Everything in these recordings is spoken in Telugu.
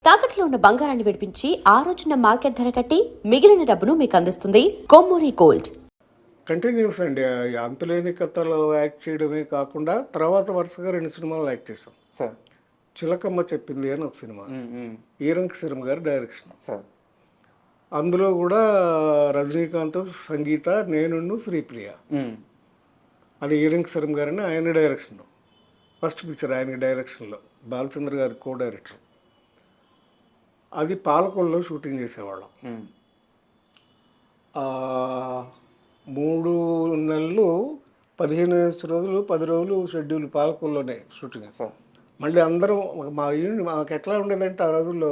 తాకట్లో ఉన్న బంగారాన్ని విడిపించి ఆ రోజున మార్కెట్ ధర కట్టి మిగిలిన డబ్బును మీకు అందిస్తుంది కొమ్మూరి గోల్డ్. కంటిన్యూస్ అండి. అంతులేని కథలో యాక్ట్ చేయడమే కాకుండా తర్వాత వరుసగా 2 సినిమాలు యాక్ట్ చేశాం సార్. చిలకమ్మ చెప్పింది అని ఒక సినిమా, ఈరంక సినిమా గారి డైరెక్షన్. సార్ అందులో కూడా రజనీకాంత్, సంగీత, నేను, శ్రీప్రియ. అది ఈరంక సినిమా గారని ఆయన డైరెక్షన్. ఫస్ట్ పిక్చర్ ఆయన డైరెక్షన్లో, బాలచంద్ర గారి కో డైరెక్టర్. అది పాలకొల్లో షూటింగ్ చేసేవాళ్ళం. 3 నెలలు 15 రోజులు 10 రోజులు షెడ్యూల్ పాలకొల్లోనే షూటింగ్. సార్ మళ్ళీ అందరం మా యూనిట్ మాకు ఎట్లా ఉండేదంటే ఆ రోజుల్లో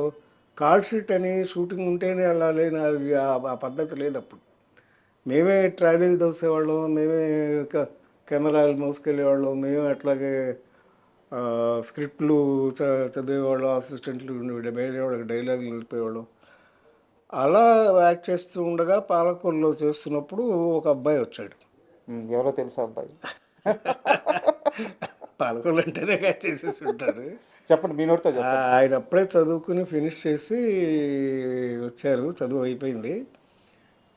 కాల్ షీట్ అని షూటింగ్ ఉంటేనే వెళ్ళాలి, ఆ పద్ధతి లేదు అప్పుడు. మేమే ట్రావెలింగ్ దోసేవాళ్ళం, మేమే కెమెరాలు మోసుకెళ్ళేవాళ్ళం, మేమే అట్లాగే స్క్రిప్ట్లు చదివేవాళ్ళం, అసిస్టెంట్లు ఉండేవాళ్ళకి డైలాగులు నిలిపేవాళ్ళం. అలా యాక్ట్ చేస్తూ ఉండగా పాలకొల్లో చేస్తున్నప్పుడు ఒక అబ్బాయి వచ్చాడు. ఎవరో తెలుసా అబ్బాయి? పాలకొల్లు అంటేనే చేసేసి ఉంటారు. చెప్పండి, మీ నోటితో చెప్పండి. ఆయన అప్పుడే చదువుకుని ఫినిష్ చేసి వచ్చారు, చదువు అయిపోయింది.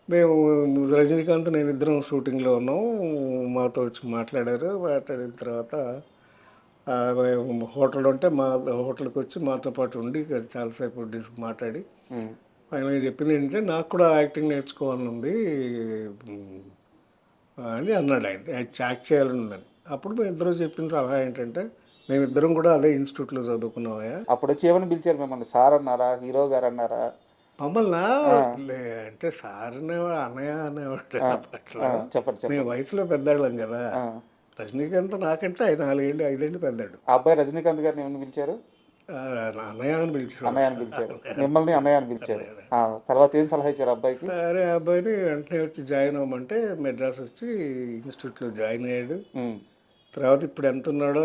మేము రజనీకాంత్ నేను ఇద్దరం షూటింగ్లో ఉన్నాం. మాతో వచ్చి మాట్లాడారు. మాట్లాడిన తర్వాత హోటల్ ఉంటే మా హోటల్కి వచ్చి మాతో పాటు ఉండి చాలాసేపు మాట్లాడి ఆయన చెప్పింది ఏంటంటే నాకు కూడా యాక్టింగ్ నేర్చుకోవాలని ఉంది అని అన్నాడు. ఆయన యాక్ట్ చేయాలని ఉందని. అప్పుడు మేము ఇద్దరు చెప్పిన సలహా ఏంటంటే, మేమిద్దరం కూడా అదే ఇన్స్టిట్యూట్లో చదువుకున్నామయ్యా. అప్పుడు వచ్చి ఏమని పిలిచారు మిమ్మల్ని? సార్ అన్నారా, హీరో గారు అన్నారా? మమ్మల్ని అంటే సార్ అనేవాడు, అన్నయ్య అనేవాడు. అట్లా చెప్పండి. మేము వయసులో పెద్దాళ్ళం కదా. రజనీకాంత్ నాకంటే 4 ఏళ్ళు 5 ఏళ్ళు పెద్దాడు. ఆ అబ్బాయి రజనీకాంత్ గారిని ఏమని పిలిచారు? అన్నయ్య అని పిలిచాడు. అన్నయ్య అని పిలిచారు. మిమ్మల్ని అన్నయ్య అని పిలిచారు. తర్వాత ఏం సలహా ఇచ్చారు అబ్బాయికి? సరే, అబ్బాయిని వెంటనే వచ్చి జాయిన్ అవ్వమంటే మెడ్రాస్ వచ్చి ఇన్స్టిట్యూట్లో జాయిన్ అయ్యాడు. తర్వాత ఇప్పుడు ఎంత ఉన్నాడో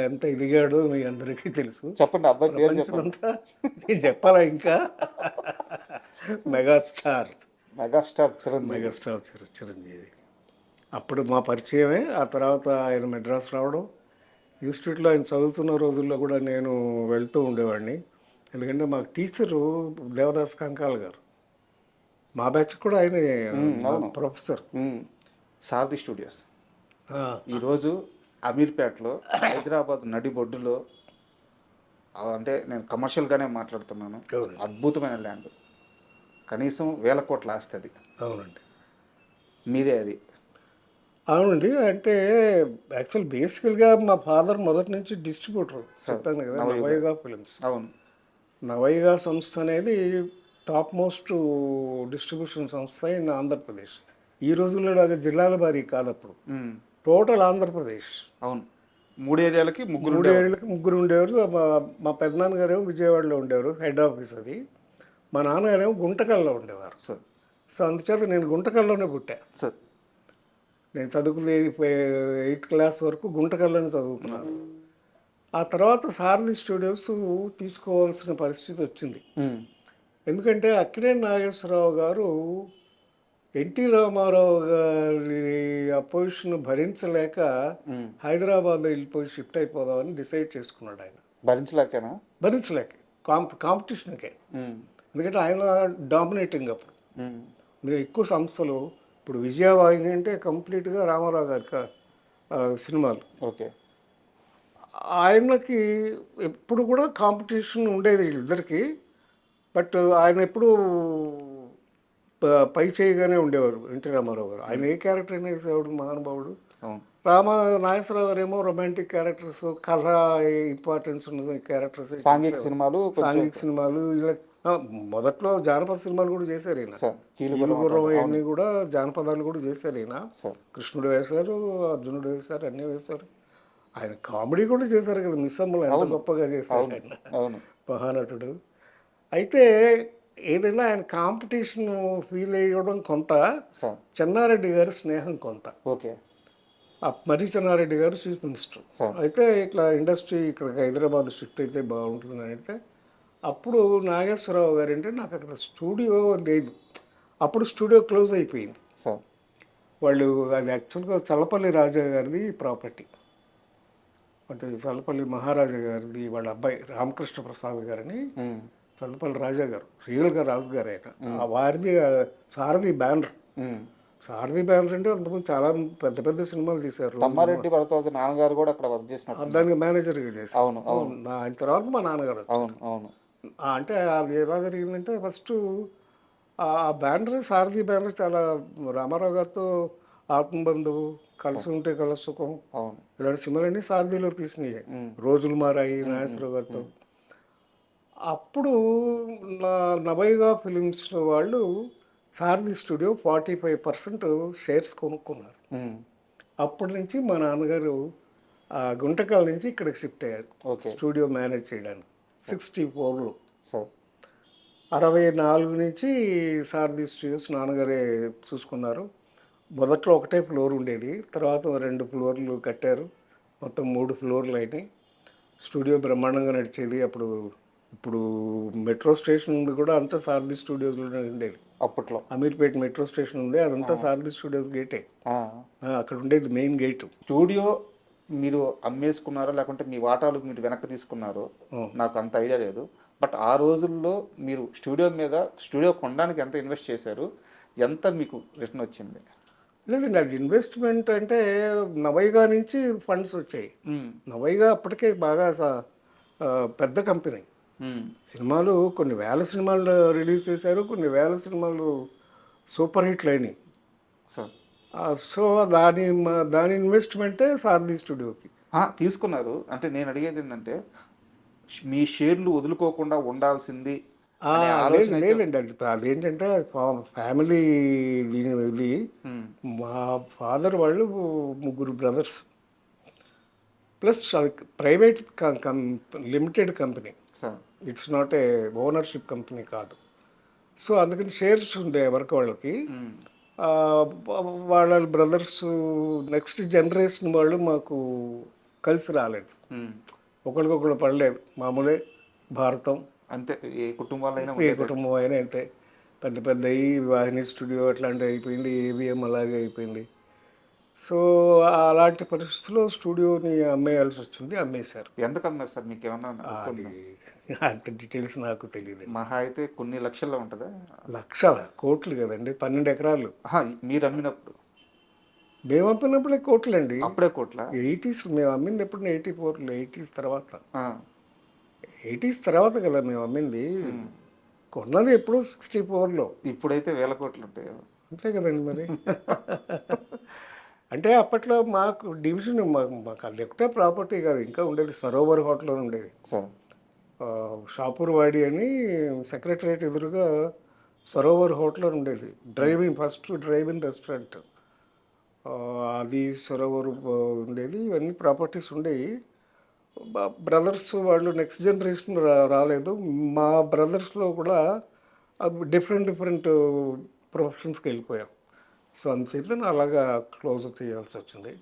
ఎంత ఎదిగాడో మీ అందరికీ తెలుసు. చెప్పండి, అబ్బాయి పేరు చెప్పండి. నేను చెప్పాలా ఇంకా? మెగాస్టార్ చిరంజీవి. అప్పుడు మా పరిచయమే. ఆ తర్వాత ఆయన మెడ్రాస్ రావడం, ఇన్స్టిట్యూట్లో ఆయన చదువుతున్న రోజుల్లో కూడా నేను వెళ్తూ ఉండేవాడిని. ఎందుకంటే మాకు టీచరు దేవదాస్ కంకాల్ గారు, మా బ్యాచ్ కూడా ఆయన ప్రొఫెసర్. సారథి స్టూడియోస్ ఈరోజు అమీర్పేటలో, హైదరాబాద్ నడిబొడ్డులో, అంటే నేను కమర్షియల్గానే మాట్లాడుతున్నాను, అద్భుతమైన ల్యాండ్. కనీసం 1000 కోట్ల ఆస్తి అది. అవునండి, మీదే అది. అవునండి. అంటే యాక్చువల్ బేసికల్గా మా ఫాదర్ మొదటి నుంచి డిస్ట్రిబ్యూటర్, చెప్పాను కదా, నవయుగ ఫిలిమ్స్. అవును, నవయుగ సంస్థ అనేది టాప్ మోస్ట్ డిస్ట్రిబ్యూషన్ సంస్థ ఇన్ ఆంధ్రప్రదేశ్. ఈ రోజుల్లో లాగా జిల్లాల వారీ కాదు, అప్పుడు టోటల్ ఆంధ్రప్రదేశ్. అవును, 3 ఏరియాలకి ముగ్గురు ఉండేవారు. మా పెద్దనాన్నగారేమో విజయవాడలో ఉండేవారు, హెడ్ ఆఫీస్ అది. మా నాన్నగారేమో గుంటకల్లో ఉండేవారు. సో అందుచేత నేను గుంటకల్లోనే పుట్టా. నేను చదువుకునేది 8th క్లాస్ వరకు గుంటకల్లోనే చదువుకున్నాను. ఆ తర్వాత సారథి స్టూడియోస్ తీసుకోవాల్సిన పరిస్థితి వచ్చింది. ఎందుకంటే అక్కినేని నాగేశ్వరరావు గారు ఎన్టీ రామారావు గారి అపోజిషన్ భరించలేక హైదరాబాద్ వెళ్ళిపోయి షిఫ్ట్ అయిపోదామని డిసైడ్ చేసుకున్నాడు. ఆయన భరించలేక కాంపిటీషన్కే. ఎందుకంటే ఆయన డామినేటింగ్ అప్పుడు. ఎందుకంటే ఎక్కువ సంస్థలు, ఇప్పుడు విజయవాహిని అంటే కంప్లీట్గా రామారావు గారి సినిమాలు. ఓకే, ఆయనకి ఎప్పుడు కూడా కాంపిటీషన్ ఉండేది వీళ్ళిద్దరికి. బట్ ఆయన ఎప్పుడు పై చేయగానే ఉండేవారు ఎన్టీ రామారావు గారు. ఆయన ఏ క్యారెక్టర్ అయినా వేసేవాడు, మహానుభావుడు. నాగేశ్వరరావు గారు ఏమో రొమాంటిక్ క్యారెక్టర్స్, కథ ఇంపార్టెన్స్ ఉన్న క్యారెక్టర్స్, సాంఘిక సినిమాలు ఇలా. మొదట్లో జానపద సినిమాలు కూడా చేశారు ఈయన. కీలుగుర్రం అన్నీ కూడా జానపదాలు కూడా చేశారు ఈయన. కృష్ణుడు వేశారు, అర్జునుడు వేశారు, అన్నీ వేశారు. ఆయన కామెడీ కూడా చేశారు కదా, మిస్సమ్మలు ఎంత గొప్పగా చేశారు ఆయన, మహానటుడు. అయితే ఏదైనా ఆయన కాంపిటీషన్ ఫీల్ అయ్యడం కొంత, చెన్నారెడ్డి గారి స్నేహం కొంత. ఓకే, మర్రి చెన్నారెడ్డి గారు చీఫ్ మినిస్టర్. అయితే ఇట్లా ఇండస్ట్రీ ఇక్కడ హైదరాబాద్ షిఫ్ట్ అయితే బాగుంటుందని అయితే, అప్పుడు నాగేశ్వరరావు గారు అంటే నాకు అక్కడ స్టూడియో లేదు. అప్పుడు స్టూడియో క్లోజ్ అయిపోయింది. వాళ్ళు అది యాక్చువల్గా చల్లపల్లి రాజా గారిది ప్రాపర్టీ. అంటే చల్లపల్లి మహారాజా గారిది వాళ్ళ అబ్బాయి రామకృష్ణ ప్రసాద్ గారిని చల్లపల్లి రాజా గారు, రియల్గా రాజు గారు ఆయన. ఆ వారిది సారథి బ్యానర్. ఉమ్. సారథి బ్యానర్ అంటే అంతకుముందు చాలా పెద్ద పెద్ద సినిమాలు తీశారు. తమ్మారెడ్డి భరద్వాజ నాన్నగారు కూడా అక్కడ వర్క్ చేసినట్టు. దానికి మేనేజర్గా చేశారు. అవును అవును ఆయన తర్వాత మా నాన్నగారు వచ్చారు. అవును అవును. అంటే అది ఎలా జరిగిందంటే ఫస్ట్ ఆ బ్యానర్, సారథి బ్యానర్ చాలా రామారావు గారితో ఆత్మబంధువు, కలిసి ఉంటే కల సుఖం, అవును. ఇలాంటి సినిమాలన్నీ సారథిలో తీసినాయి. రోజులు మారాయి నాగేశ్వరరావు గారితో. అప్పుడు నవైగా ఫిలిమ్స్ వాళ్ళు సారథి స్టూడియో 45% షేర్స్ కొనుక్కున్నారు. ఉమ్. అప్పటి నుంచి మా నాన్నగారు గుంటకల్ నుంచి ఇక్కడికి షిఫ్ట్ అయ్యారు ఓకే. స్టూడియో మేనేజ్ చేయడానికి. 64లో సార్ 64 నుంచి సారథి స్టూడియోస్ నాన్నగారే చూసుకున్నారు. మొదట్లో ఒకటే ఫ్లోర్ ఉండేది, తర్వాత 2 ఫ్లోర్లు కట్టారు, మొత్తం 3 ఫ్లోర్లు అయినాయి. స్టూడియో బ్రహ్మాండంగా నడిచేది. ఇప్పుడు మెట్రో స్టేషన్ ఉంది కూడా అంతా సారథి స్టూడియోస్లోనే ఉండేది. అప్పట్లో అమీర్పేట మెట్రో స్టేషన్ ఉంది, అదంతా సారథి స్టూడియోస్ గేటే. ఆ. అక్కడ ఉండేది మెయిన్ గేటు. స్టూడియో మీరు అమ్మేసుకున్నారో లేకుంటే మీ వాటాలు మీరు వెనక్కి తీసుకున్నారో నాకు అంత ఐడియా లేదు. బట్ ఆ రోజుల్లో మీరు స్టూడియో కొనడానికి ఎంత ఇన్వెస్ట్ చేశారు, ఎంత మీకు రిటర్న్ వచ్చింది? లేదండి, అది ఇన్వెస్ట్మెంట్ అంటే నవైగా నుంచి ఫండ్స్ వచ్చాయి. ఉమ్. నవైగా అప్పటికే బాగా పెద్ద కంపెనీ. ఉమ్. సినిమాలు కొన్ని వేల సినిమాలు రిలీజ్ చేశారు, కొన్ని వేల సినిమాలు సూపర్ హిట్లు అయినాయి. సార్ సో దాని ఇన్వెస్ట్మెంటే సారథి స్టూడియోకి. తీసుకున్నారు. అంటే నేను అడిగేది ఏంటంటే మీ షేర్లు వదులుకోకుండా ఉండాల్సింది అనే ఆలోచన అయితే- లేదండి, అదేంటంటే ఫ్యామిలీ ఇది. మా ఫాదర్ వాళ్ళు 3 brothers, plus private limited company. Sir it's not a ownership company కాదు. సో అందుకని షేర్స్ ఉండే ఎవరికి వాళ్ళకి. వాళ్ళ బ్రదర్స్ నెక్స్ట్ జనరేషన్ వాళ్ళు మాకు కలిసి రాలేదు, ఒకరికొకరు పడలేదు. మామూలే భారతం, అంతే. ఏ కుటుంబాలైనా ఏ కుటుంబం అయినా అంతే. పెద్ద పెద్ద వాహిని స్టూడియో అట్లాంటివి అయిపోయింది, ఏవిఎం అలాగే అయిపోయింది. సో అలాంటి పరిస్థితుల్లో స్టూడియోని అమ్మేయాల్సి వచ్చింది, అమ్మేశారు. ఎందుకు అమ్మారు సార్? మీకు ఏమన్నా అది అంత డీటెయిల్స్ నాకు తెలియదు. మహా అయితే కొన్ని లక్షల్లో ఉంటుందా? లక్షల కోట్లు కదండి, 12 ఎకరాలు. మీరు అమ్మినప్పుడు? మేము అమ్మినప్పుడే కోట్లండి. అప్పుడే కోట్ల? 80s మేము అమ్మింది ఎప్పుడు? 84లో, 80s తర్వాత. 80s తర్వాత కదా మేము అమ్మింది. కొన్నది ఎప్పుడు 64లో. ఇప్పుడైతే వేల కోట్లు ఉంటాయి. అంతే కదండి మరి. అంటే అప్పట్లో మాకు డివిజన్, మాకు అది ఒకటే ప్రాపర్టీ కాదు, ఇంకా ఉండేది సరోవర్ హోటల్ ఉండేది. సార్ షాపూర్ వాడి అని సెక్రటరియట్ ఎదురుగా సరోవర్ హోటల్ ఉండేది. ఫస్ట్ డ్రైవింగ్ రెస్టారెంట్ అది సరోవర్ ఉండేది. ఇవన్నీ ప్రాపర్టీస్ ఉండేవి. బ్రదర్స్ వాళ్ళు నెక్స్ట్ జనరేషన్ రాలేదు. మా బ్రదర్స్లో కూడా డిఫరెంట్ ప్రొఫెషన్స్కి వెళ్ళిపోయాం. సో అందుచేత అలాగా క్లోజ్ చేయాల్సి వచ్చింది.